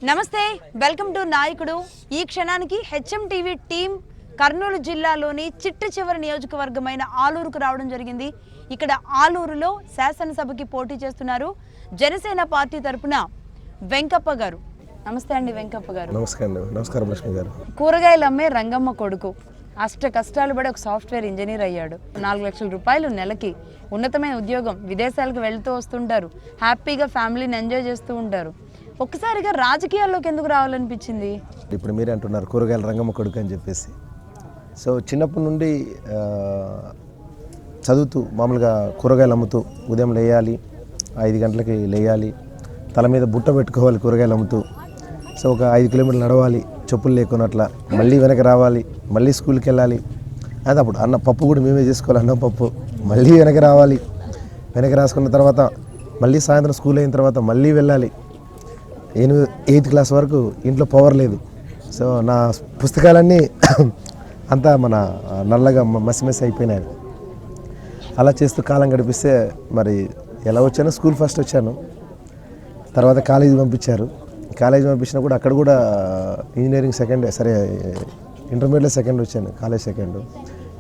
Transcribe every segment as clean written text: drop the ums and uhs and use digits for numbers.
నమస్తే, welcome to నాయకుడు. ఈ క్షణానికి హెచ్ఎం టీవీ టీం కర్నూలు జిల్లాలోని చిట్ట చివరి నియోజకవర్గమైన ఆలూరుకు రావడం జరిగింది. ఇక్కడ ఆలూరులో శాసనసభకి పోటీ చేస్తున్నారు జనసేన పార్టీ తరపున వెంకప్ప గారు. నమస్తే అండి వెంకప్ప గారు. నమస్కారం లక్ష్మి గారు. కూరగాయలు అమ్మే రంగమ్మ కొడుకు, అష్ట కష్టాలు పడి ఒక సాఫ్ట్వేర్ ఇంజనీర్ అయ్యాడు. 4 లక్షల రూపాయలు నెలకి, ఉన్నతమైన ఉద్యోగం, విదేశాలకు వెళ్తూ వస్తుంటారు, హ్యాపీగా ఫ్యామిలీని ఎంజాయ్ చేస్తూ ఉంటారు. ఒక్కసారిగా రాజకీయాల్లోకి ఎందుకు రావాలనిపించింది? ఇప్పుడు మీరే అంటున్నారు కూరగాయల రంగమ్మ కొడుకు అని చెప్పేసి. సో చిన్నప్పటి నుండి చదువుతూ మామూలుగా కూరగాయలు అమ్ముతూ ఉదయం లేయాలి, 5 గంటలకి లేయాలి, తల మీద బుట్ట పెట్టుకోవాలి కూరగాయలు అమ్ముతూ. సో ఒక 5 కిలోమీటర్లు నడవాలి చెప్పులు లేకున్నట్ల, మళ్ళీ వెనక రావాలి, మళ్ళీ స్కూల్కి వెళ్ళాలి. అది అప్పుడు అన్న పప్పు కూడా మేమే చేసుకోవాలి, అన్నం పప్పు, మళ్ళీ వెనక రావాలి, వెనక రాసుకున్న తర్వాత మళ్ళీ సాయంత్రం స్కూల్ అయిన తర్వాత మళ్ళీ వెళ్ళాలి. 8th క్లాస్ వరకు ఇంట్లో పవర్ లేదు. సో నా పుస్తకాలన్నీ అంతా మన నల్లగా మసి అయిపోయినాయి. అలా చేస్తూ కాలం గడిపిస్తే మరి ఎలా వచ్చానో స్కూల్ ఫస్ట్ వచ్చాను, తర్వాత కాలేజీ పంపించారు. కాలేజీ పంపించినా కూడా అక్కడ కూడా ఇంజనీరింగ్ సెకండ్, సరే ఇంటర్మీడియట్లో సెకండ్ వచ్చాను, కాలేజ్ సెకండ్.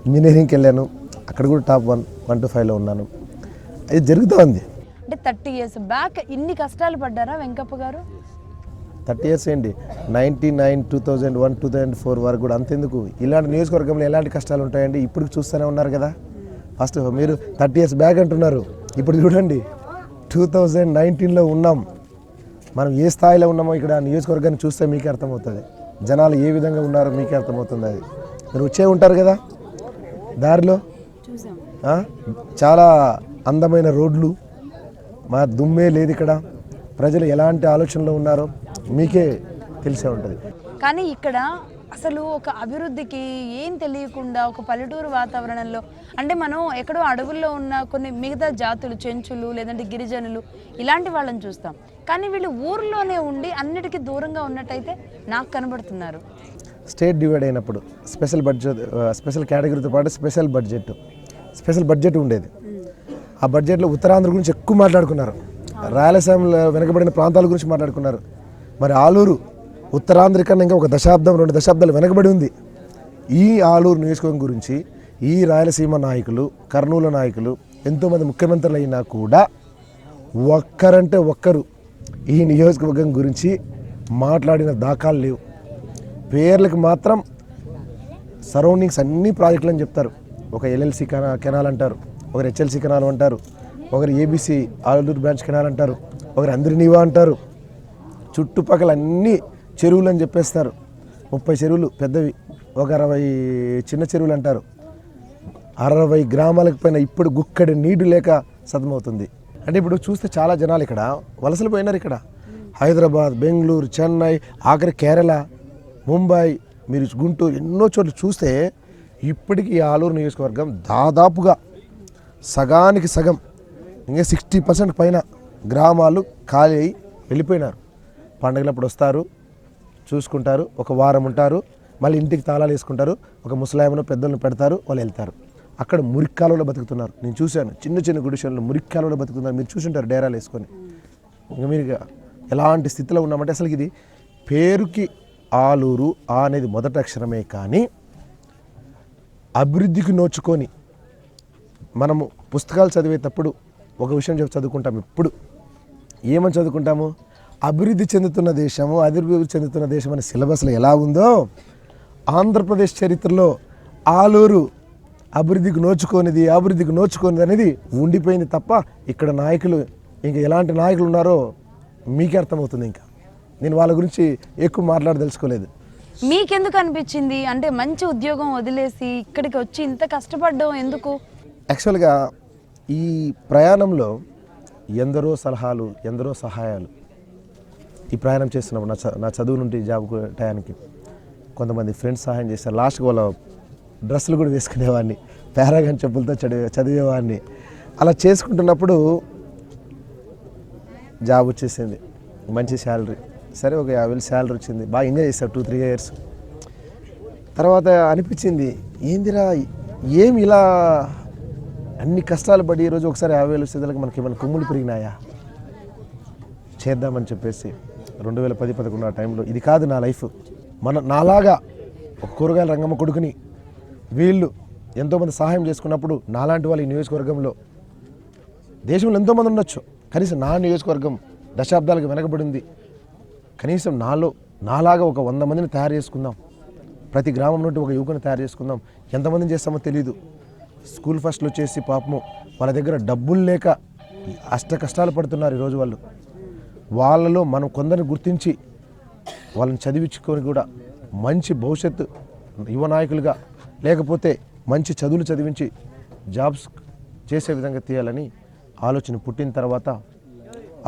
ఇంజనీరింగ్కి వెళ్ళాను, అక్కడ కూడా టాప్ 1 to 5లో ఉన్నాను. అది జరుగుతూ ఉంది. అంటే 30 years బ్యాక్ ఇన్ని కష్టాలు పడ్డారా వెంకప్ప గారు? 30 years ఏంటి, 99, 2001, 2004 వరకు కూడా అంతెందుకు. ఇలాంటి నియోజకవర్గంలో ఎలాంటి కష్టాలు ఉంటాయండి ఇప్పుడు చూస్తూనే ఉన్నారు కదా. ఫస్ట్ మీరు 30 years బ్యాక్ అంటున్నారు, ఇప్పుడు చూడండి 2019లో ఉన్నాం. మనం ఏ స్థాయిలో ఉన్నామో ఇక్కడ నియోజకవర్గాన్ని చూస్తే మీకే అర్థమవుతుంది, జనాలు ఏ విధంగా ఉన్నారో మీకే అర్థమవుతుంది. అది మీరు వచ్చే ఉంటారు కదా దారిలో, చాలా అందమైన రోడ్లు, మా దుమ్మే లేదు ఇక్కడ, ప్రజలు ఎలాంటి ఆలోచనలో ఉన్నారో మీకే తెలిసే ఉంటుంది. కానీ ఇక్కడ అసలు ఒక అభివృద్ధికి ఏం తెలియకుండా ఒక పల్లెటూరు వాతావరణంలో, అంటే మనం ఎక్కడో అడవుల్లో ఉన్న కొన్ని మిగతా జాతులు, చెంచులు లేదంటే గిరిజనులు ఇలాంటి వాళ్ళని చూస్తాం. కానీ వీళ్ళు ఊర్లోనే ఉండి అన్నిటికీ దూరంగా ఉన్నట్టయితే నాకు కనబడుతున్నారు. స్టేట్ డివైడ్ అయినప్పుడు స్పెషల్ బడ్జెట్, స్పెషల్ కేటగిరీతో పాటు స్పెషల్ బడ్జెట్ ఉండేది. ఆ బడ్జెట్లో ఉత్తరాంధ్ర గురించి ఎక్కువ మాట్లాడుకున్నారు, రాయలసీమలో వెనకబడిన ప్రాంతాల గురించి మాట్లాడుకున్నారు. మరి ఆలూరు ఉత్తరాంధ్ర కన్నా ఇంకా 1 దశాబ్దం 2 దశాబ్దాలు వెనకబడి ఉంది. ఈ ఆలూరు నియోజకవర్గం గురించి ఈ రాయలసీమ నాయకులు, కర్నూలు నాయకులు, ఎంతోమంది ముఖ్యమంత్రులు అయినా కూడా ఒక్కరంటే ఒక్కరు ఈ నియోజకవర్గం గురించి మాట్లాడిన దాఖలు లేవు. పేర్లకు మాత్రం సరౌండింగ్స్ అన్ని ప్రాజెక్టులు అని చెప్తారు. ఒక ఎల్ఎల్సి కెనాల్ అంటారు, ఒకరు హెచ్ఎల్సి కెనాల్ అంటారు, ఒకరు ఏబీసీ ఆలూరు బ్రాంచ్ కెనాల్ అంటారు, ఒకరు అందరినీవా అంటారు. చుట్టుపక్కల అన్ని చెరువులు అని చెప్పేస్తారు. 30 చెరువులు పెద్దవి, ఒక 60 చిన్న చెరువులు అంటారు. 60 గ్రామాలకు పైన ఇప్పుడు గుక్కడి నీరు లేక సతమవుతుంది. అంటే ఇప్పుడు చూస్తే చాలా జనాలు ఇక్కడ వలసలు పోయినారు. ఇక్కడ హైదరాబాద్, బెంగళూరు, చెన్నై, ఆఖరి కేరళ, ముంబై, మీరు గుంటూరు, ఎన్నో చోట్ల చూస్తే ఇప్పటికీ ఈ ఆలూరు నియోజకవర్గం దాదాపుగా సగానికి సగం, ఇంకా 60% పైన గ్రామాలు ఖాళీ అయి వెళ్ళిపోయినారు. పండుగలప్పుడు వస్తారు, చూసుకుంటారు, ఒక వారం ఉంటారు, మళ్ళీ ఇంటికి తాళాలు వేసుకుంటారు, ఒక ముసలాయమను పెద్దలను పెడతారు, వాళ్ళు వెళ్తారు. అక్కడ మురిక్కాలలో బతుకుతున్నారు. నేను చూశాను, చిన్న చిన్న గుడిసెల్లో మురిక్కాలలో బతుకుతున్నారు. మీరు చూసుంటారు డేరాలు వేసుకొని. ఇంకా మీరు ఎలాంటి స్థితిలో ఉన్నామంటే, అసలు ఇది పేరుకి ఆలూరు అనేది మొదటి అక్షరమే, కానీ అభివృద్ధికి నోచుకొని మనము పుస్తకాలు చదివేటప్పుడు ఒక విషయం చదువుకుంటాము. ఎప్పుడు ఏమని చదువుకుంటాము? అభివృద్ధి చెందుతున్న దేశము, అభివృద్ధి చెందుతున్న దేశం అనే సిలబస్లో ఎలా ఉందో, ఆంధ్రప్రదేశ్ చరిత్రలో ఆలూరు అభివృద్ధికి నోచుకోనిది అనేది ఉండిపోయింది తప్ప ఇక్కడ నాయకులు, ఇంకా ఎలాంటి నాయకులు ఉన్నారో మీకే అర్థమవుతుంది. ఇంకా నేను వాళ్ళ గురించి ఎక్కువ మాట్లాడదలుచుకోలేదు. మీకెందుకు అనిపించింది అంటే మంచి ఉద్యోగం వదిలేసి ఇక్కడికి వచ్చి ఇంత కష్టపడ్డం ఎందుకు? యాక్చువల్గా ఈ ప్రయాణంలో ఎందరో సలహాలు, ఎందరో సహాయాలు. ఈ ప్రయాణం చేస్తున్నప్పుడు నా చదువు నుండి జాబ్ టయానికి కొంతమంది ఫ్రెండ్స్ సహాయం చేస్తారు. లాస్ట్కి వాళ్ళ డ్రెస్సులు కూడా వేసుకునేవాడిని, పారాగాన్ చెప్పులతో చదివేవాడిని. అలా చేసుకుంటున్నప్పుడు జాబ్ వచ్చేసింది, మంచి శాలరీ. సరే ఒక 50,000 శాలరీ వచ్చింది, బాగా ఎంజాయ్ చేశారు 2-3 years. తర్వాత అనిపించింది, ఏందిరా ఏమి ఇలా అన్ని కష్టాలు పడి ఈరోజు ఒకసారి 50,000 వచ్చేదానికి మనకి ఏమైనా కొమ్ములు పెరిగినాయా, చేద్దామని చెప్పేసి 2010-11 ఆ టైంలో ఇది కాదు నా లైఫ్. నాలాగా ఒక కూరగాయల రంగమ్మ కొడుకుని వీళ్ళు ఎంతోమంది సహాయం చేసుకున్నప్పుడు నాలాంటి వాళ్ళు ఈ నియోజకవర్గంలో దేశంలో ఎంతోమంది ఉండొచ్చు, కనీసం నా నియోజకవర్గం దశాబ్దాలకు వెనకబడింది. కనీసం నాలాగా ఒక 100 మందిని తయారు చేసుకుందాం, ప్రతి గ్రామం నుండి ఒక యువకుని తయారు చేసుకుందాం. ఎంతమందిని చేస్తామో తెలీదు. స్కూల్ ఫస్ట్లు వచ్చేసి పాపము వాళ్ళ దగ్గర డబ్బులు లేక అష్ట కష్టాలు పడుతున్నారు ఈరోజు వాళ్ళు. వాళ్ళలో మనం కొందరిని గుర్తించి వాళ్ళని చదివించుకొని కూడా మంచి భవిష్యత్తు యువ నాయకులుగా, లేకపోతే మంచి చదువులు చదివించి జాబ్స్ చేసే విధంగా తీయాలని ఆలోచన పుట్టిన తర్వాత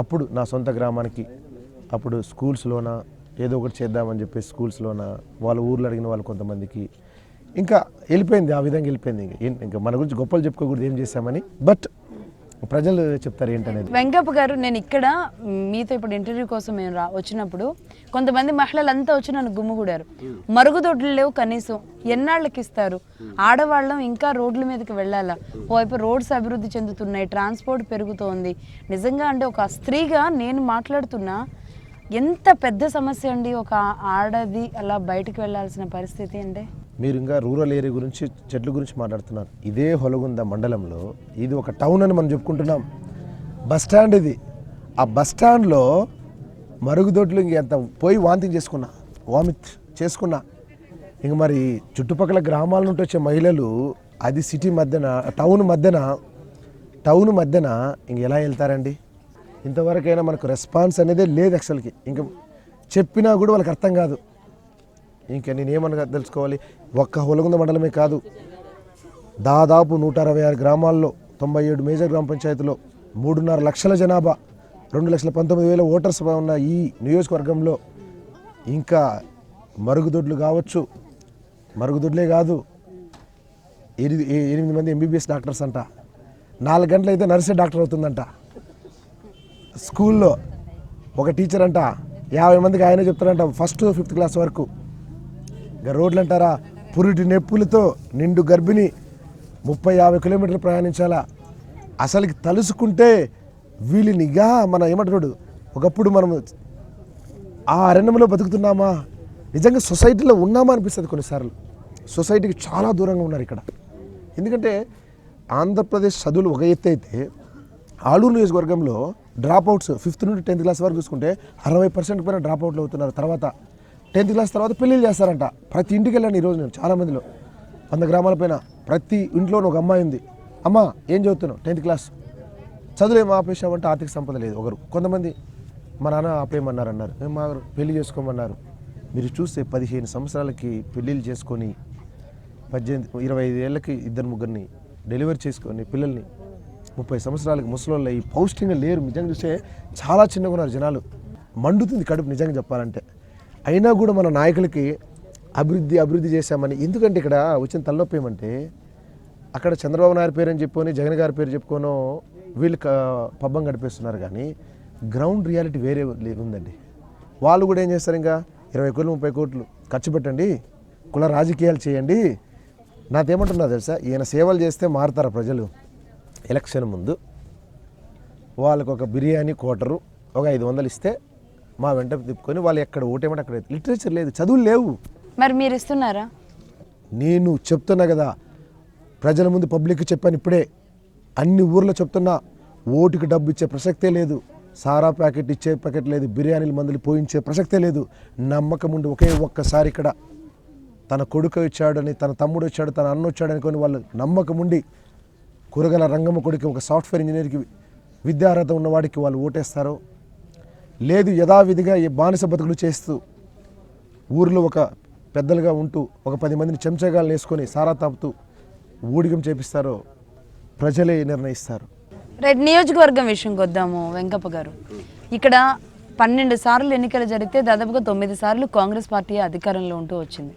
అప్పుడు నా సొంత గ్రామానికి అప్పుడు స్కూల్స్లోన ఏదో ఒకటి చేద్దామని చెప్పి స్కూల్స్లోన వాళ్ళ ఊర్లో అడిగిన వాళ్ళు కొంతమందికి ఇంకా వెళ్ళిపోయింది, ఆ విధంగా వెళ్ళిపోయింది. ఇంకా మన గురించి గొప్పలు చెప్పుకోకూడదు ఏం చేశామని, బట్ ప్రజలు చెప్తారు ఏంటనేది. వెంకప్ప గారు, నేను ఇక్కడ మీతో ఇప్పుడు ఇంటర్వ్యూ కోసం మేము వచ్చినప్పుడు కొంతమంది మహిళలంతా వచ్చి నన్ను గుమ్ముగూడారు. మరుగుదొడ్లు లేవు, కనీసం ఎన్నాళ్ళకి ఇస్తారు, ఆడవాళ్ళం ఇంకా రోడ్ల మీదకి వెళ్ళాలా, ఓవైపు రోడ్స్ అభివృద్ధి చెందుతున్నాయి, ట్రాన్స్పోర్ట్ పెరుగుతోంది. నిజంగా అంటే ఒక స్త్రీగా నేను మాట్లాడుతున్నా, ఎంత పెద్ద సమస్య అండి ఒక ఆడది అలా బయటకు వెళ్ళాల్సిన పరిస్థితి. అంటే మీరు ఇంకా రూరల్ ఏరియా గురించి, చెట్ల గురించి మాట్లాడుతున్నారు. ఇదే హొలగుంద మండలంలో ఇది ఒక టౌన్ అని మనం చెప్పుకుంటున్నాం. బస్ స్టాండ్ ఇది. ఆ బస్ స్టాండ్లో మరుగుదొడ్లు ఇంకెంత పోయి వామిట్ చేసుకున్నా. ఇంక మరి చుట్టుపక్కల గ్రామాల నుండి వచ్చే మహిళలు అది సిటీ మధ్యన, టౌన్ మధ్యన ఇంక ఎలా వెళ్తారండి? ఇంతవరకైనా మనకు రెస్పాన్స్ అనేది లేదు యాక్చువల్కి. ఇంక చెప్పినా కూడా వాళ్ళకి అర్థం కాదు. ఇంకా నేనేమనగా తెలుసుకోవాలి, ఒక్క హొలగుంద మండలమే కాదు, దాదాపు 166 గ్రామాల్లో 97 మేజర్ గ్రామ పంచాయతీలో 3.5 లక్షల జనాభా, 2,19,000 ఓటర్స్ ఉన్న ఈ నియోజకవర్గంలో ఇంకా మరుగుదొడ్లు కావచ్చు, మరుగుదొడ్లే కాదు, 8 మంది MBBS డాక్టర్స్ అంట, 4 గంటలు అయితే నర్సే డాక్టర్ అవుతుందంట. స్కూల్లో ఒక టీచర్ అంట 50 మందికి ఆయన చెప్తారంట, 1st to 5th క్లాస్ వరకు. ఇంకా రోడ్లు అంటారా, పురిటి నొప్పులతో నిండు గర్భిణి 30-50 కిలోమీటర్లు ప్రయాణించాలా. అసలుకి తలుసుకుంటే వీళ్ళనిగా మన ఏమంటాడు, ఒకప్పుడు మనము ఆ అరణ్యంలో బతుకుతున్నామా, నిజంగా సొసైటీలో ఉన్నామా అనిపిస్తుంది కొన్నిసార్లు. సొసైటీకి చాలా దూరంగా ఉన్నారు ఇక్కడ. ఎందుకంటే ఆంధ్రప్రదేశ్ చదువులు ఒక ఎత్తు అయితే, ఆలూరు నియోజకవర్గంలో డ్రాప్ అవుట్స్ 5th నుండి 10th క్లాస్ వరకు చూసుకుంటే 60% పైన డ్రాప్ అవుట్లు అవుతున్నారు. తర్వాత 10th క్లాస్ తర్వాత పెళ్ళిళ్ళు చేస్తారంట. ప్రతి ఇంటికి వెళ్ళండి ఈరోజు నేను చాలామందిలో 100 గ్రామాల పైన ప్రతి ఇంట్లోనూ ఒక అమ్మాయి ఉంది. అమ్మ ఏం చదువుతున్నావు? 10th class. చదువులు ఏం ఆపేసామంటే ఆర్థిక సంపద లేదు. కొంతమంది మా నాన్న ఆపేయమన్నారు, మా పెళ్లి చేసుకోమన్నారు. మీరు చూస్తే 15 సంవత్సరాలకి పెళ్ళిళ్ళు చేసుకొని 18-25 ఏళ్ళకి 2-3 డెలివరీ చేసుకొని పిల్లల్ని 30 సంవత్సరాలకి ముసలోళ్ళు ఈ పౌష్టికంగా లేరు. నిజంగా చూస్తే చాలా చిన్నగా ఉన్నారు జనాలు. మండుతుంది కడుపు నిజంగా చెప్పాలంటే. అయినా కూడా మన నాయకులకి అభివృద్ధి చేశామని, ఎందుకంటే ఇక్కడ వచ్చిన తలనొప్పి ఏమంటే, అక్కడ చంద్రబాబు నాయుడు పేరు అని చెప్పుకొని, జగన్ గారి పేరు చెప్పుకోనో వీళ్ళు పబ్బం గడిపేస్తున్నారు. కానీ గ్రౌండ్ రియాలిటీ వేరే ఉందండి. వాళ్ళు కూడా ఏం చేస్తారు, ఇంకా 20 కోట్లు 30 కోట్లు ఖర్చు పెట్టండి, కుల రాజకీయాలు చేయండి. నాకేమంటున్నా తెలుసా, ఈయన సేవలు చేస్తే మారుతారా ప్రజలు? ఎలక్షన్ ముందు వాళ్ళకు ఒక బిర్యానీ క్వార్టరు ఒక 500 ఇస్తే మా వెంట తిప్పుకొని వాళ్ళు ఎక్కడ ఓటేమంటే అక్కడ. లిటరేచర్ లేదు, చదువులు లేవు. మరి మీరు ఇస్తున్నారా? నేను చెప్తున్నా కదా, ప్రజల ముందు పబ్లిక్ చెప్పాను ఇప్పుడే, అన్ని ఊర్లో చెప్తున్నా, ఓటుకి డబ్బు ఇచ్చే ప్రసక్తే లేదు, సారా ప్యాకెట్ ఇచ్చే ప్యాకెట్ లేదు, బిర్యానీలు మందులు పోయించే ప్రసక్తే లేదు. నమ్మకం ఉండి ఒక్కసారి ఇక్కడ తన కొడుకు వచ్చాడని, తన తమ్ముడు వచ్చాడు, తన అన్న వచ్చాడని కొని వాళ్ళు నమ్మకం ఉండి కూరగాయల రంగమ్మ కొడుకు ఒక సాఫ్ట్వేర్ ఇంజనీర్కి విద్యార్హత ఉన్నవాడికి వాళ్ళు ఓటేస్తారు. లేదు యథావిధిగా ఈ బానిస బతుకులు చేస్తూ ఊరిలో ఒక పెద్దలుగా ఉంటూ ఒక 10 మందిని చెంచగాలు వేసుకొని సారా తాపుతూ ఊడిగం చేపిస్తారో ప్రజలే నిర్ణయిస్తారు. రైట్, నియోజకవర్గం విషయంకి వద్దాము వెంకప్ప గారు. ఇక్కడ 12 సార్లు ఎన్నికలు జరిగితే దాదాపుగా 9 సార్లు కాంగ్రెస్ పార్టీ అధికారంలో ఉంటూ వచ్చింది.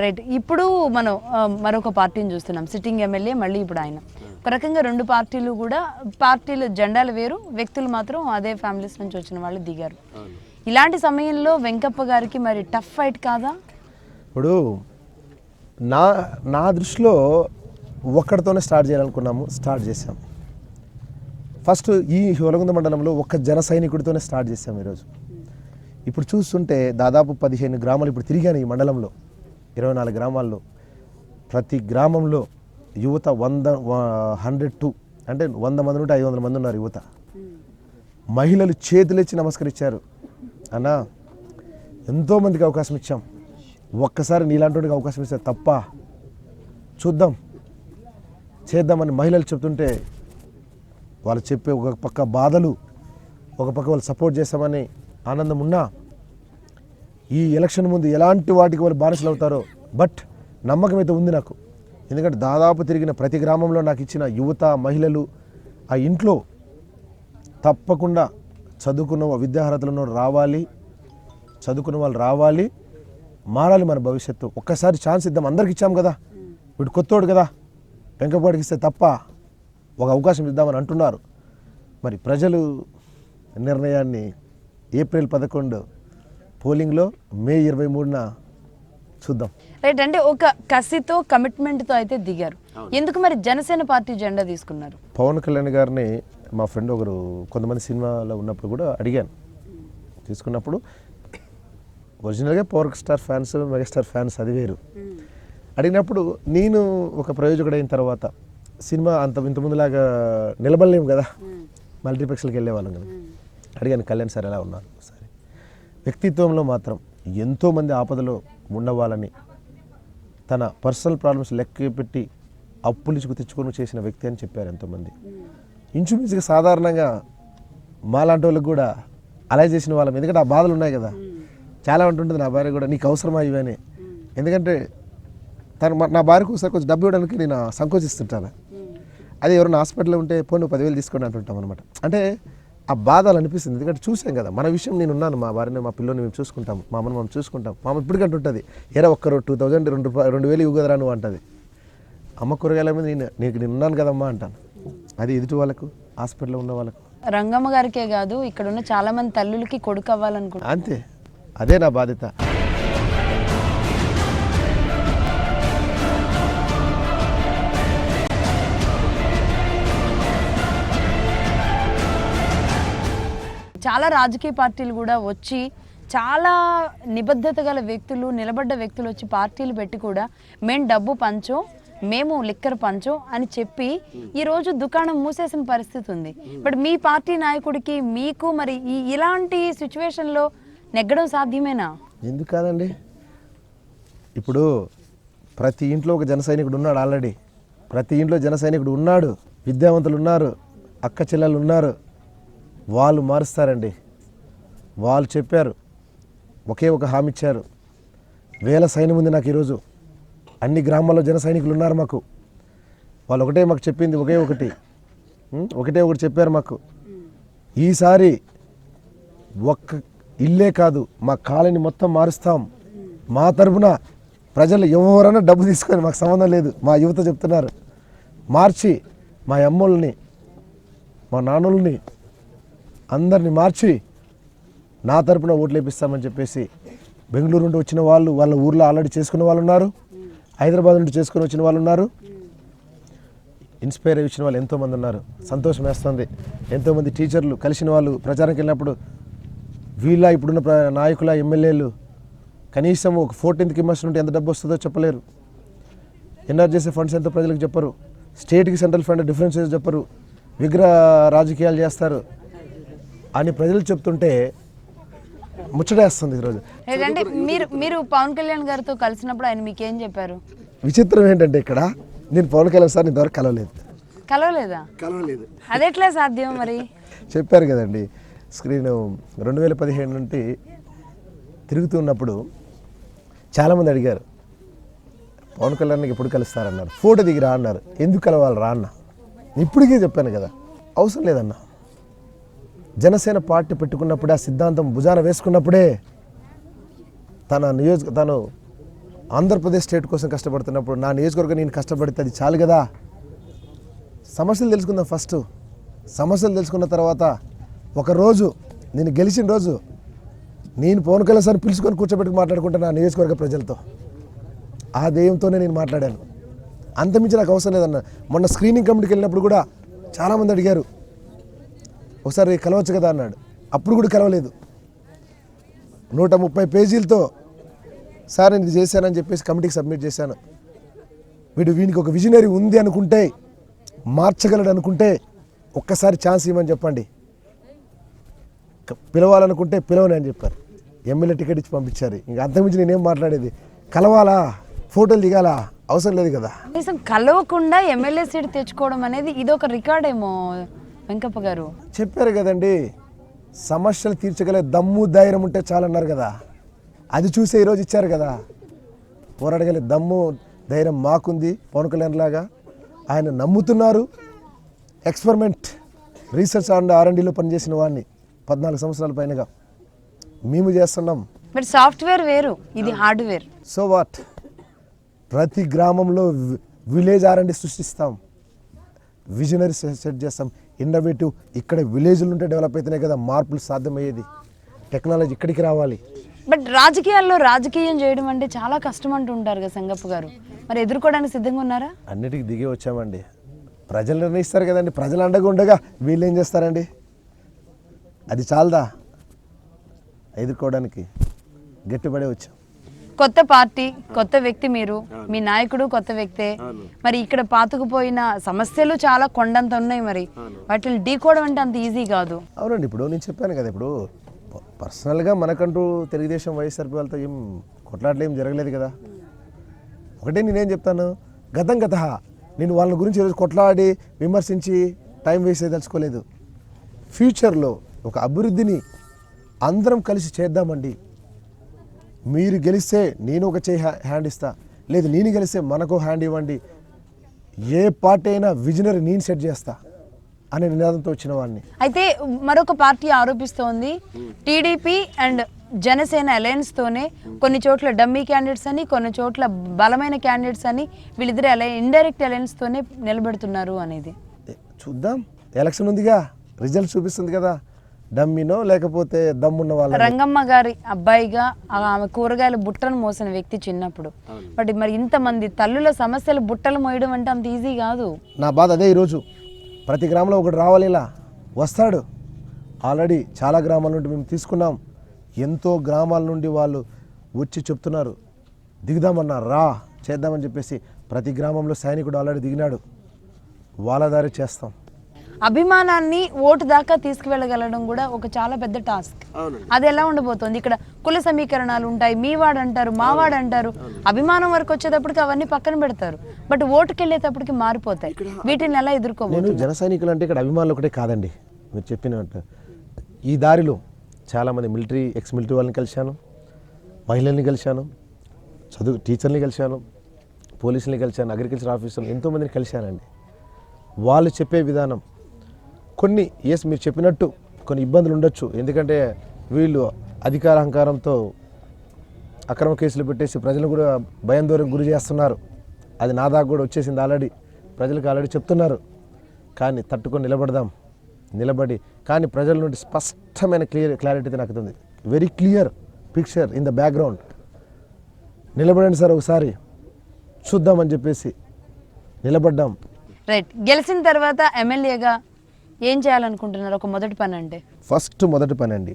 రైట్, ఇప్పుడు మనం మరొక పార్టీని చూస్తున్నాం, సిట్టింగ్ ఎమ్మెల్యే మళ్ళీ ఇప్పుడు ఆయన. ఒక రకంగా 2 పార్టీలు కూడా, పార్టీల జెండాలు వేరు, వ్యక్తులు మాత్రం అదే ఫ్యామిలీస్ నుంచి వచ్చిన వాళ్ళు దిగారు. ఇలాంటి సమయంలో వెంకప్ప గారికి మరి టఫ్ ఫైట్ కాదా? ఇప్పుడు నా దృష్టిలో ఒక్కడితోనే స్టార్ట్ చేయాలనుకున్నాము, స్టార్ట్ చేసాం. ఫస్ట్ ఈ హొలగుంద మండలంలో ఒక్క జన సైనికుడితోనే స్టార్ట్ చేసాం. ఈరోజు ఇప్పుడు చూస్తుంటే దాదాపు 15 గ్రామాలు ఇప్పుడు తిరిగాను ఈ మండలంలో, 24 గ్రామాల్లో. ప్రతి గ్రామంలో యువత 102 అంటే 100 మంది నుండి 500 మంది ఉన్నారు యువత. మహిళలు చేతులెచ్చి నమస్కరించారు. అన్నా ఎంతోమందికి అవకాశం ఇచ్చాం, ఒక్కసారి నీలాంటి అవకాశం ఇస్తే తప్ప చూద్దాం చేద్దామని మహిళలు చెప్తుంటే వాళ్ళు చెప్పే ఒక పక్క బాధలు, ఒక పక్క వాళ్ళు సపోర్ట్ చేస్తామని ఆనందం ఉన్నా ఈ ఎలక్షన్ ముందు ఎలాంటి వాటికి వాళ్ళు బానిసలు అవుతారో బట్ నమ్మకం అయితే ఉంది నాకు. ఎందుకంటే దాదాపు తిరిగిన ప్రతి గ్రామంలో నాకు ఇచ్చిన యువత, మహిళలు ఆ ఇంట్లో తప్పకుండా చదువుకున్న విద్యార్హతలను రావాలి, చదువుకున్న వాళ్ళు రావాలి, మారాలి మన భవిష్యత్తు. ఒక్కసారి ఛాన్స్ ఇద్దాం, అందరికి ఇచ్చాం కదా, వీడు కొత్తోడు కదా, వెంకపాటికి ఇస్తే తప్ప ఒక అవకాశం ఇద్దామని అంటున్నారు. మరి ప్రజలు నిర్ణయాన్ని ఏప్రిల్ 11 పోలింగ్లో మే 23న చూద్దాం. రైట్, అంటే ఒక కసితో కమిట్మెంట్తో అయితే దిగారు. ఎందుకు మరి జనసేన పార్టీ జెండా తీసుకున్నారు? పవన్ కళ్యాణ్ గారిని మా ఫ్రెండ్ ఒకరు కొంతమంది సినిమాలో ఉన్నప్పుడు కూడా అడిగాను. తీసుకున్నప్పుడు ఒరిజినల్గా power star fans, megastar fans అది వేరు. అడిగినప్పుడు నేను ఒక ప్రయోజకుడు అయిన తర్వాత సినిమా ఇంతకుముందులాగా నిలబడలేము కదా, మల్టీప్లెక్స్కి వెళ్ళేవాళ్ళం కదా. అడిగాను, కళ్యాణ్ సార్ ఎలా ఉన్నారు? సరే, వ్యక్తిత్వంలో మాత్రం ఎంతోమంది ఆపదలో ఉండవాలని తన పర్సనల్ ప్రాబ్లమ్స్ లెక్క పెట్టి అప్పులు తెచ్చుకొని చేసిన వ్యక్తి అని చెప్పారు ఎంతోమంది. ఇంచుమించుగా సాధారణంగా మాలాంటి వాళ్ళకి కూడా అలా చేసిన వాళ్ళం, ఎందుకంటే ఆ బాధలు ఉన్నాయి కదా. చాలా ఉంటుంటుంది నా భార్య కూడా, నీకు అవసరమా ఇవని. ఎందుకంటే నా భార్యకు ఒకసారి కొంచెం డబ్బు ఇవ్వడానికి నేను సంకోచిస్తుంటాను. అది ఎవరైనా హాస్పిటల్లో ఉంటే పోను 10,000 తీసుకోండి అంటుంటాం అనమాట. అంటే ఆ బాధలు అనిపిస్తుంది, ఎందుకంటే చూసాం కదా మన విషయం. నేను ఉన్నాను, మా భార్యని మా పిల్లని మేము చూసుకుంటాం, మా అమ్మని మనం చూసుకుంటాం. మా అమ్మ ఇప్పటికంటే ఉంటుంది, ఎరా ఒక్కరు 2000 2,000 ఇవ్వగదరా నువ్వు అంటది. అమ్మ కూరగాయల మీద నేను ఉన్నాను కదమ్మా అంటాను. అది ఎదుటి వాళ్ళకు, హాస్పిటల్లో ఉన్న వాళ్ళకు. రంగమ్మ గారికే కాదు, ఇక్కడ ఉన్న చాలా మంది తల్లులకి కొడుకు అవ్వాలనుకుంటున్నాను. అంతే, అదే నా బాధ్యత. చాలా రాజకీయ పార్టీలు కూడా వచ్చి, చాలా నిబద్ధత గల వ్యక్తులు, నిలబడ్డ వ్యక్తులు వచ్చి పార్టీలు పెట్టి కూడా మేము డబ్బు పంచం, మేము లిక్కర్ పంచం అని చెప్పి ఈరోజు దుకాణం మూసేసిన పరిస్థితి ఉంది. బట్ మీ పార్టీ నాయకుడికి మీకు మరి ఇలాంటి సిచ్యువేషన్లో నెగ్గడం సాధ్యమేనా? ఎందుకు కాదండి. ఇప్పుడు ప్రతి ఇంట్లో ఒక జన సైనికుడు ఉన్నాడు ఆల్రెడీ. ప్రతి ఇంట్లో జన సైనికుడు ఉన్నాడు, విద్యావంతులు ఉన్నారు, అక్క చెల్లెలు ఉన్నారు. వాళ్ళు మారుస్తారండి. వాళ్ళు చెప్పారు, ఒకే ఒక హామీ ఇచ్చారు. వేల సైన్యం ఉంది నాకు ఈరోజు, అన్ని గ్రామాల్లో జన సైనికులు ఉన్నారు మాకు. వాళ్ళు ఒకటే మాకు చెప్పింది, ఒకటే ఒకటి చెప్పారు మాకు. ఈసారి ఒక్క ఇల్లే కాదు, మా కాలనీ మొత్తం మారుస్తాం. మా తరపున ప్రజలు ఎవరైనా డబ్బు తీసుకొని మాకు సంబంధం లేదు, మా యువత చెప్తున్నారు. మార్చి మా అమ్మోళ్ళని, మా నాన్నోళ్ళని అందరిని మార్చి నా తరపున ఓట్లు వేపిస్తామని చెప్పేసి బెంగళూరు నుండి వచ్చిన వాళ్ళు, వాళ్ళ ఊర్లో ఆల్రెడీ చేసుకున్న వాళ్ళు ఉన్నారు, హైదరాబాద్ నుండి చేసుకుని వచ్చిన వాళ్ళు ఉన్నారు, ఇన్స్పైర్ అయ్యి వచ్చిన వాళ్ళు ఎంతోమంది ఉన్నారు. సంతోషం వేస్తుంది. ఎంతోమంది టీచర్లు కలిసిన వాళ్ళు ప్రచారంకి వెళ్ళినప్పుడు వీళ్ళ ఇప్పుడున్న నాయకుల, ఎమ్మెల్యేలు కనీసం ఒక 14th ఇమర్షన్ ఉంటే ఎంత డబ్బు వస్తుందో చెప్పలేరు. ఎన్ఆర్జీసీ ఫండ్స్ ఎంతో ప్రజలకు చెప్పరు, స్టేట్కి సెంట్రల్ ఫండ్ డిఫరెన్సెస్ చెప్పరు, విగ్రహ రాజకీయాలు చేస్తారు అని ప్రజలు చెప్తుంటే ముచ్చటేస్తుంది ఈరోజు. లేదంటే మీరు పవన్ కళ్యాణ్ గారితో కలిసినప్పుడు ఆయన మీకేం చెప్పారు? విచిత్రం ఏంటంటే ఇక్కడ నేను పవన్ కళ్యాణ్ సార్ ఇంతవరకు కలవలేదా? అదెట్లా సాధ్యం మరి? చెప్పారు కదండి, స్క్రీన్ 2015 నుండి తిరుగుతున్నప్పుడు చాలామంది అడిగారు, పవన్ కళ్యాణ్కి ఎప్పుడు కలుస్తారన్నారు, ఫోటో దిగిరా అన్నారు. ఎందుకు కలవాలి రా అన్న. ఇప్పటికే చెప్పాను కదా, అవసరం లేదన్న. జనసేన పార్టీ పెట్టుకున్నప్పుడే, ఆ సిద్ధాంతం భుజాన వేసుకున్నప్పుడే, తను ఆంధ్రప్రదేశ్ స్టేట్ కోసం కష్టపడుతున్నప్పుడు నా నియోజకవర్గం నేను కష్టపడితే అది చాలు కదా. సమస్యలు తెలుసుకుందాం ఫస్ట్. సమస్యలు తెలుసుకున్న తర్వాత ఒకరోజు నేను గెలిచిన రోజు నేను పవన్ కళ్యాణ్ సార్ పిలుచుకొని కూర్చోబెట్టుకు మాట్లాడుకుంటాను నా నియోజకవర్గ ప్రజలతో. ఆ దెయ్యంతోనే నేను మాట్లాడాను. అంతమించి నాకు అవసరం లేదన్న. మొన్న స్క్రీనింగ్ కమిటీకి వెళ్ళినప్పుడు కూడా చాలామంది అడిగారు, ఒకసారి కలవచ్చు కదా అన్నాడు. అప్పుడు కూడా కలవలేదు. 130 పేజీలతో సార్ నేను ఇది చేశానని చెప్పేసి కమిటీకి సబ్మిట్ చేశాను. వీనికి ఒక విజనరీ ఉంది అనుకుంటే, మార్చగలడు అనుకుంటే ఒక్కసారి ఛాన్స్ ఇవ్వమని చెప్పండి. పిలవాలనుకుంటే పిలవని అని చెప్పారు. ఎమ్మెల్యే టికెట్ ఇచ్చి పంపించారు. ఇంకా అంతకుమించి నేనేం మాట్లాడేది? కలవాలా, ఫోటోలు దిగాలా, అవసరం లేదు కదా. కనీసం కలవకుండా ఎమ్మెల్యే సీట్ తెచ్చుకోవడం అనేది ఇదొక రికార్డ్ ఏమో వెంకప్ప గారు. చెప్పారు కదండి, సమస్యలు తీర్చగల దమ్ము ధైర్యం ఉంటే చాలన్నారు కదా. అది చూసే ఈరోజు ఇచ్చారు కదా. పోరాడగల దమ్ము ధైర్యం మాకుంది. పవన్ కళ్యాణ్ లాగా ఆయన నమ్ముతున్నారు. ఎక్స్పెరిమెంట్ రీసెర్చ్ అండ్ R&Dలో పనిచేసిన వాడిని 14 సంవత్సరాల పైనగా మేము చేస్తున్నాం. బట్ సాఫ్ట్వేర్ వేరు, ఇది హార్డ్వేర్. సో వాట్, ప్రతి గ్రామంలో విలేజ్ R&D సృష్టిస్తాం, విజనరీ సెట్ చేస్తాం, ఇన్నోవేటివ్. ఇక్కడ విలేజ్లు ఉంటే డెవలప్ అయితేనే కదా మార్పులు సాధ్యమయ్యేది. టెక్నాలజీ ఇక్కడికి రావాలి. బట్ రాజకీయాల్లో రాజకీయం చేయడం అంటే చాలా కష్టం అంటూ ఉంటారు కదా సంగప్ప గారు. మరి ఎదుర్కోవడానికి సిద్ధంగా ఉన్నారా? అన్నిటికీ దిగి వచ్చామండి. ప్రజలు నిర్ణయిస్తారు కదండి. ప్రజలు అండగా ఉండగా వీళ్ళు ఏం చేస్తారండి? అది చాలదా ఎదుర్కోవడానికి? గట్టిపడే వచ్చాం. కొత్త పార్టీ, కొత్త వ్యక్తి, మీరు మీ నాయకుడు కొత్త వ్యక్తే. మరి ఇక్కడ పాతుకుపోయిన సమస్యలు చాలా కొండంత ఉన్నాయి. మరి వాటిని ఢీకోవడం అంటే అంత ఈజీ కాదు. అవునండి. ఇప్పుడు నేను చెప్పాను కదా, ఇప్పుడు పర్సనల్గా మనకంటూ తెలుగుదేశం వైఎస్ఆర్పీ వాళ్ళతో ఏం కొట్లాటలు ఏం జరగలేదు కదా. ఒకటే నేనేం చెప్తాను, గతం గత నేను వాళ్ళ గురించి ఈరోజు కొట్లాడి విమర్శించి టైం వేస్ట్ చేయదలుచుకోలేదు. ఫ్యూచర్లో ఒక అభివృద్ధిని అందరం కలిసి చేద్దామండి. మీరు గెలిస్తే నేను ఒక చేయి హ్యాండ్ ఇస్తా, లేదు నేను గెలిస్తే మనకు హ్యాండ్ ఇవ్వండి. ఏ పార్టీ అయినా విజనరీ నేను సెట్ చేస్తా అనే నినాదంతో వచ్చిన వాడిని. అయితే మరొక పార్టీ ఆరోపిస్తోంది, టీడీపీ అండ్ జనసేన అలయన్స్ తోనే కొన్ని చోట్ల డమ్మీ క్యాండిడేట్స్ అని, కొన్ని చోట్ల బలమైన క్యాండిడేట్స్ అని, వీళ్ళిద్దరు ఇండైరెక్ట్ అలయన్స్ తోనే నిలబెడుతున్నారు అనేది. చూద్దాం, ఎలక్షన్ ఉందిగా, రిజల్ట్ చూపిస్తుంది కదా. డమ్మినో లేకపోతే దమ్మున్న వాళ్ళ. రంగమ్మ గారి అబ్బాయిగా ఆమె కూరగాయల బుట్టను మోసిన వ్యక్తి చిన్నప్పుడు. బట్ మరి ఇంతమంది తల్లుల సమస్యలు బుట్టలు మోయడం అంటే అంత ఈజీ కాదు. నా బాధ అదే. ఈరోజు ప్రతి గ్రామంలో ఒకటి రావాలి, ఇలా వస్తాడు. ఆల్రెడీ చాలా గ్రామాల నుండి మేము తీసుకున్నాం. ఎంతో గ్రామాల నుండి వాళ్ళు వచ్చి చెప్తున్నారు, దిగుదామన్నారు, రా చేద్దామని చెప్పేసి. ప్రతి గ్రామంలో సైనికుడు ఆల్రెడీ దిగినాడు. వాళ్ళ దారి చేస్తాం. అభిమానాన్ని ఓటు దాకా తీసుకువెళ్ళగలడం కూడా ఒక చాలా పెద్ద టాస్క్. అది ఎలా ఉండబోతోంది? ఇక్కడ కుల సమీకరణాలు ఉంటాయి, మీ వాడు అంటారు, మా వాడు అంటారు. అభిమానం వరకు వచ్చేటప్పటికి అవన్నీ పక్కన పెడతారు. బట్ ఓటుకి వెళ్ళేటప్పటికి మారిపోతాయి. వీటిని ఎలా ఎదుర్కోవాలి? నేను జన సైనికులు అంటే ఇక్కడ అభిమానులు ఒకటే కాదండి. మీరు చెప్పినట్టు ఈ దారిలో చాలామంది మిలిటరీ, ఎక్స్ మిలిటరీ వాళ్ళని కలిశాను, మహిళల్ని కలిశాను, టీచర్ని కలిశాను, పోలీసుల్ని కలిశాను, అగ్రికల్చర్ ఆఫీసర్లు, ఎంతోమందిని కలిశానండి. వాళ్ళు చెప్పే విధానం కొన్ని మీరు చెప్పినట్టు కొన్ని ఇబ్బందులు ఉండొచ్చు. ఎందుకంటే వీళ్ళు అధికార అహంకారంతో అక్రమ కేసులు పెట్టేసి ప్రజలు కూడా భయాందోళనకు గురి చేస్తున్నారు. అది నా దాకా కూడా వచ్చేసింది ఆల్రెడీ. ప్రజలకు ఆల్రెడీ చెప్తున్నారు. కానీ తట్టుకొని నిలబడి కానీ ప్రజల నుండి స్పష్టమైన క్లారిటీ నాకు ఉంది. Very clear picture in the background. నిలబడండి సార్, ఒకసారి చూద్దామని చెప్పేసి నిలబడ్డాం. రైట్. గెలిచిన తర్వాత ఎమ్మెల్యేగా ఏం చేయాలనుకుంటున్నారు? ఒక మొదటి పని అంటే మొదటి పని అండి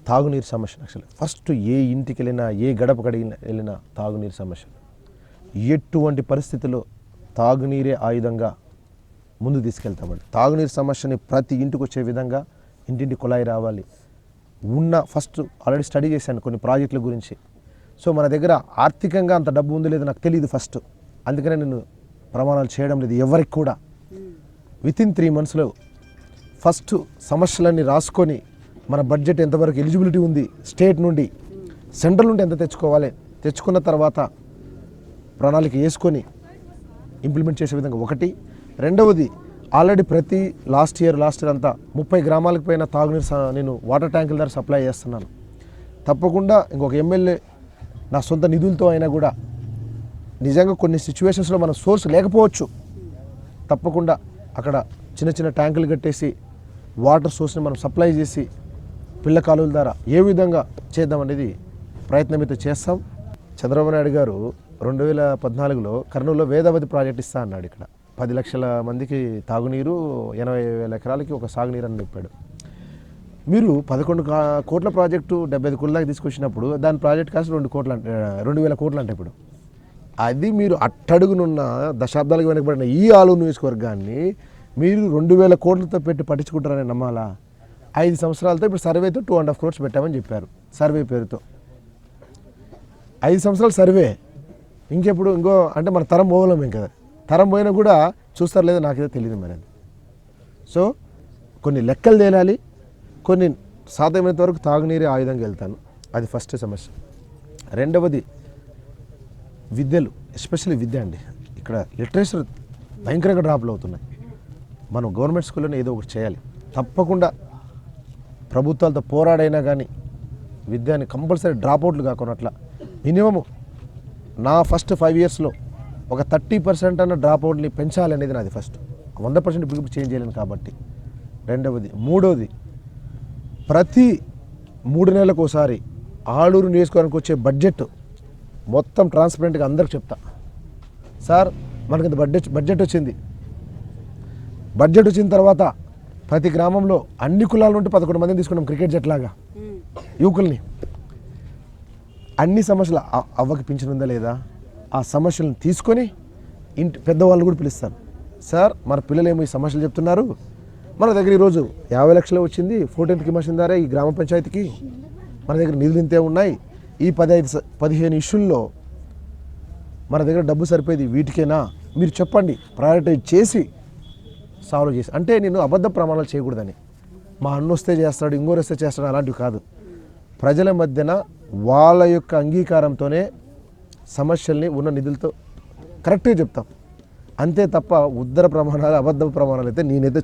తాగునీరు సమస్య. యాక్చువల్లీ ఫస్ట్ ఏ ఇంటికి వెళ్ళినా, ఏ గడప వెళ్ళినా తాగునీరు సమస్య. ఎటువంటి పరిస్థితుల్లో తాగునీరే ఆయుధంగా ముందు తీసుకెళ్తామండి. తాగునీరు సమస్యని ప్రతి ఇంటికి వచ్చే విధంగా ఇంటింటి కుళాయి రావాలి. ఫస్ట్ ఆల్రెడీ స్టడీ చేశాను కొన్ని ప్రాజెక్టుల గురించి. సో మన దగ్గర ఆర్థికంగా అంత డబ్బు ఉందో లేదో నాకు తెలియదు ఫస్ట్. అందుకనే నేను ప్రమాణాలు చేయడం లేదు ఎవరికి కూడా. వితిన్ 3 monthsలో ఫస్ట్ సమస్యలన్నీ రాసుకొని మన బడ్జెట్ ఎంతవరకు ఎలిజిబిలిటీ ఉంది, స్టేట్ నుండి సెంట్రల్ నుండి ఎంత తెచ్చుకోవాలి, తెచ్చుకున్న తర్వాత ప్రణాళిక వేసుకొని ఇంప్లిమెంట్ చేసే విధంగా ఒకటి. రెండవది, ఆల్రెడీ ప్రతి లాస్ట్ ఇయర్ అంతా 30 గ్రామాలకు పైన తాగునీరు నేను వాటర్ ట్యాంకుల ద్వారా సప్లై చేస్తున్నాను. తప్పకుండా ఇంకొక ఎమ్మెల్యే నా సొంత నిధులతో అయినా కూడా నిజంగా కొన్ని సిచ్యువేషన్స్లో మన సోర్స్ లేకపోవచ్చు, తప్పకుండా అక్కడ చిన్న చిన్న ట్యాంకులు కట్టేసి వాటర్ సోర్స్ని మనం సప్లై చేసి పిల్ల కాలువల ద్వారా ఏ విధంగా చేద్దామనేది ప్రయత్నం అయితే చేస్తాం. చంద్రబాబు నాయుడు గారు 2014లో కర్నూలులో వేదావతి ప్రాజెక్ట్ ఇస్తా అన్నాడు. ఇక్కడ 10 లక్షల మందికి తాగునీరు, 80,000 ఎకరాలకి ఒక సాగునీరు అని చెప్పాడు. మీరు 11 కోట్ల ప్రాజెక్టు 75 కోట్ల దాకా తీసుకొచ్చినప్పుడు దాని ప్రాజెక్ట్ కాస్ట్ 2 కోట్ల 2,000 కోట్లు అంటే ఇప్పుడు అది మీరు అట్టడుగునున్న దశాబ్దాలకు వెనకబడిన ఈ ఆలూరు నియోజకవర్గాన్ని మీరు 2,000 కోట్లతో పెట్టి పట్టించుకుంటారని నమ్మాలా? 5 సంవత్సరాలతో ఇప్పుడు సర్వేతో 2.5 crores పెట్టామని చెప్పారు సర్వే పేరుతో. 5 సంవత్సరాలు సర్వే ఇంకెప్పుడు ఇంకో అంటే మన తరం పోగలం కదా, తరం పోయినా కూడా చూస్తారు లేదో నాకేదో తెలియదు మరి అది. సో కొన్ని లెక్కలు తేలాలి, కొన్ని సాధ్యమైనంత వరకు తాగునీరే ఆయుధంగా వెళ్తాను. అది ఫస్ట్ సమస్య. రెండవది విద్యలు, ఎస్పెషల్లీ విద్య అండి. ఇక్కడ లిటరేచర్ భయంకరంగా డ్రాప్లు అవుతున్నాయి. మనం గవర్నమెంట్ స్కూల్లోనే ఏదో ఒకటి చేయాలి. తప్పకుండా ప్రభుత్వాలతో పోరాడైనా కానీ విద్యని కంపల్సరీ డ్రాప్అవుట్లు కాకుండా అట్లా మినిమము నా ఫస్ట్ 5 yearsలో ఒక 30% అన్న డ్రాప్అవుట్ని పెంచాలి అనేది నాది ఫస్ట్. 100% ఇప్పుడు చేంజ్ చేయలేను కాబట్టి. రెండవది. మూడవది, ప్రతి 3 నెలలకు ఒకసారి ఆలూరు నియోజకవర్గానికి వచ్చే బడ్జెట్ మొత్తం ట్రాన్స్పరెంట్గా అందరికి చెప్తా. సార్ మనకి ఇంత బడ్జెట్ వచ్చింది. బడ్జెట్ వచ్చిన తర్వాత ప్రతి గ్రామంలో అన్ని కులాల నుండి 11 మందిని తీసుకున్నాం క్రికెట్ జట్లాగా యువకుల్ని. అన్ని సమస్యలు అవ్వకి పింఛన్ ఉందా లేదా ఆ సమస్యలను తీసుకొని ఇంటి పెద్దవాళ్ళు కూడా పిలుస్తారు. సార్ మన పిల్లలు ఏమో ఈ సమస్యలు చెప్తున్నారు, మన దగ్గర ఈరోజు 50 లక్షలు వచ్చింది 14th కిమర్షన్ ద్వారా ఈ గ్రామ పంచాయతీకి, మన దగ్గర నిధులు ఇంతే ఉన్నాయి, ఈ 15 ఇష్యూల్లో మన దగ్గర డబ్బు సరిపోయేది వీటికేనా, మీరు చెప్పండి, ప్రయారిటైజ్ చేసి సాల్వ్ చేసి. అంటే నేను అబద్ధ ప్రమాణాలు చేయకూడదని, మా అన్న వస్తే చేస్తాడు ఇంకోరు వస్తే చేస్తాడు అలాంటివి కాదు. ప్రజల మధ్యన వాళ్ళ యొక్క అంగీకారంతోనే సమస్యల్ని ఉన్న నిధులతో కరెక్ట్గా చెప్తాం. అంతే తప్ప ఉద్దర ప్రమాణాలు అబద్ధ ప్రమాణాలు అయితే నేనైతే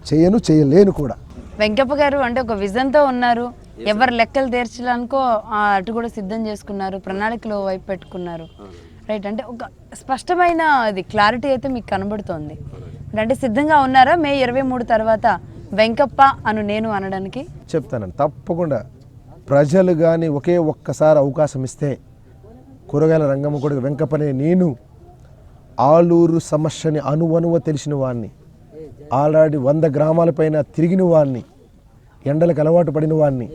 చేయలేను కూడా. వెంకప్ప గారు అంటే ఒక విజన్తో ఉన్నారు, ఎవరు లెక్కలు తీర్చడానికో అటు కూడా సిద్ధం చేసుకున్నారు, ప్రణాళికలో వైపు పెట్టుకున్నారు. రైట్, అంటే ఒక స్పష్టమైన అది క్లారిటీ అయితే మీకు కనబడుతోంది. అంటే సిద్ధంగా ఉన్నారా మే 23 తర్వాత వెంకప్ప నేను అనడానికి? చెప్తానండి తప్పకుండా. ప్రజలు కానీ ఒక్కసారి అవకాశం ఇస్తే కూరగాయల రంగం కూడా వెంకప్పనే నేను ఆలూరు సమస్యని అణువణువ తెలిసిన వాడిని, ఆల్రెడీ 100 గ్రామాలపైన తిరిగిన వాడిని, ఎండలకు అలవాటు పడిన వాడిని,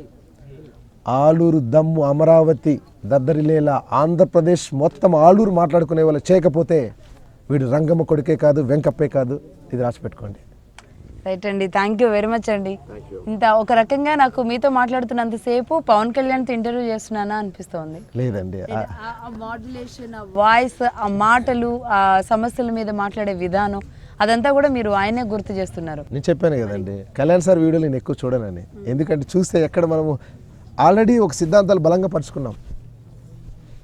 ఆలూరు దమ్ము అమరావతి దద్దరిలేలా ఆంధ్రప్రదేశ్ మొత్తం ఆలూరు మాట్లాడుకునే వాళ్ళు చేయకపోతే వీడు రంగమ్మ కొడుకే కాదు వెంకప్పే కాదు, ఇది రాసిపెట్టుకోండి. రైట్ అండి, థ్యాంక్ యూ వెరీ మచ్ అండి. ఇంత ఒక రకంగా నాకు మీతో మాట్లాడుతున్నంతసేపు పవన్ కళ్యాణ్తో ఇంటర్వ్యూ చేస్తున్నానా అనిపిస్తోంది. లేదండి, మాడ్యులేషన్, వాయిస్, ఆ మాటలు, ఆ సమస్యల మీద మాట్లాడే విధానం అదంతా కూడా మీరు ఆయనే గుర్తు చేస్తున్నారు. నేను చెప్పాను కదండి, కళ్యాణ్ సార్ వీడియోలు నేను ఎక్కువ చూడనని. ఎందుకంటే చూస్తే ఎక్కడ మనము ఆల్రెడీ ఒక సిద్ధాంతాలు బలంగా పరుచుకున్నాం,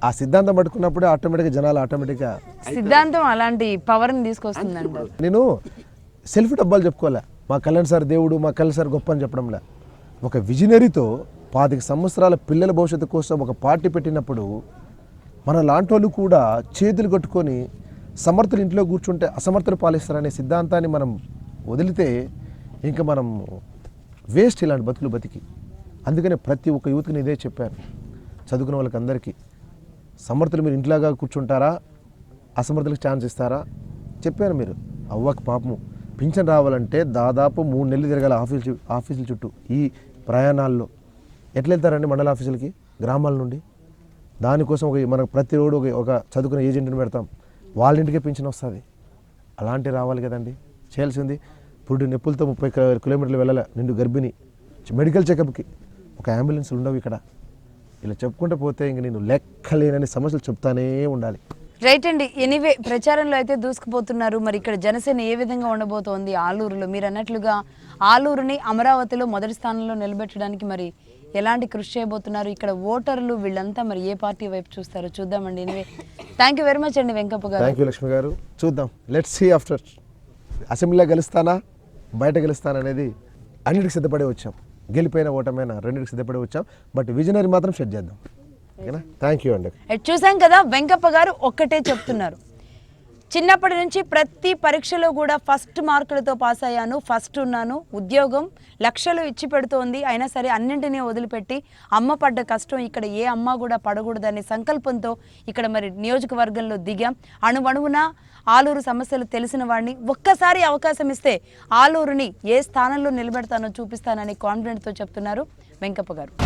ఆ సిద్ధాంతం పట్టుకున్నప్పుడే ఆటోమేటిక్గా జనాలు ఆటోమేటిక్గా సిద్ధాంతం అలాంటి పవర్ని తీసుకొస్తుందండి. నేను సెల్ఫ్ డబ్బాలు చెప్పుకోలే, మా కళ్యాణ్ సార్ దేవుడు, మా కళ్యాణ్ సార్ గొప్ప అని చెప్పడంలే. ఒక విజనరీతో 25 సంవత్సరాల పిల్లల భవిష్యత్తు కోసం ఒక పార్టీ పెట్టినప్పుడు మన లాంటి వాళ్ళు కూడా చేతులు కట్టుకొని సమర్థులు ఇంట్లో కూర్చుంటే అసమర్థులు పాలిస్తారనే సిద్ధాంతాన్ని మనం వదిలితే ఇంకా మనం వేస్ట్ ఇలాంటి బతుకులు బతికి. అందుకనే ప్రతి ఒక్క యూత్కి నేను ఇదే చెప్పాను, చదువుకున్న వాళ్ళకి అందరికీ, సమర్థులు మీరు ఇంట్లోగా కూర్చుంటారా, అసమర్థులకు ఛాన్స్ ఇస్తారా చెప్పాను. మీరు అవ్వకి పాపము పింఛన్ రావాలంటే దాదాపు 3 నెలలు తిరగాల ఆఫీసుల చుట్టూ. ఈ ప్రయాణాల్లో ఎట్లా వెళ్తారండి మండల ఆఫీసులకి గ్రామాల నుండి? దానికోసం మనకు ప్రతి రోడ్డు ఒక చదువుకునే ఏజెంట్ని పెడతాం, వాళ్ళ ఇంటికే పింఛన్ వస్తుంది. అలాంటివి రావాలి కదండి, చేయాల్సింది. ఇప్పుడు నొప్పులతో 30 కిలోమీటర్లు వెళ్ళాలి నిండు గర్భిణి మెడికల్ చెకప్కి, ఒక అంబులెన్స్లు ఉండవు ఇక్కడ. ఇలా చెప్పుకుంటూ పోతే ఇంక నేను లెక్కలేనని సమస్యలు చెప్తానే ఉండాలి. రైట్ అండి, ఎనీవే ప్రచారంలో అయితే దూసుకుపోతున్నారు. మరి ఇక్కడ జనసేన ఏ విధంగా ఉండబోతోంది ఆలూరులో? మీరు అన్నట్లుగా ఆలూరుని అమరావతిలో మొదటి స్థానంలో నిలబెట్టడానికి మరి ఎలాంటి కృషి చేయబోతున్నారు? ఇక్కడ ఓటర్లు వీళ్ళంతా మరి ఏ పార్టీ వైపు చూస్తారో చూద్దామండి. Anyway thank you very much అండి వెంకప్ప గారు. థ్యాంక్ యూ లక్ష్మి గారు. చూద్దాం, లెట్స్ సీ ఆఫ్టర్. అసెంబ్లీలో గెలుస్తానా బయట గెలుస్తానా అనేది అన్నిటికి సిద్ధపడే వచ్చాం, గెలిపోయిన ఓటమైనా రెండింటికి సిద్ధపడే వచ్చాం. బట్ విజనరీ మాత్రం సెట్ చేద్దాం. ఓకేనా? థ్యాంక్ యూ అండి. చూసాం కదా, వెంకప్ప గారు ఒక్కటే చెప్తున్నారు, చిన్నప్పటి నుంచి ప్రతి పరీక్షలో కూడా ఫస్ట్ మార్కులతో పాస్ అయ్యాను, ఫస్ట్ ఉన్నాను, ఉద్యోగం లక్షలు ఇచ్చి పెడుతోంది, అయినా సరే అన్నింటినీ వదిలిపెట్టి అమ్మ పడ్డ కష్టం ఇక్కడ ఏ అమ్మ కూడా పడకూడదనే సంకల్పంతో ఇక్కడ మరి నియోజకవర్గంలో దిగాం. అణువణువున ఆలూరు సమస్యలు తెలిసిన వాడిని, ఒక్కసారి అవకాశం ఇస్తే ఆలూరుని ఏ స్థానంలో నిలబెడతానో చూపిస్తానని కాన్ఫిడెంట్తో చెప్తున్నారు వెంకప్ప గారు.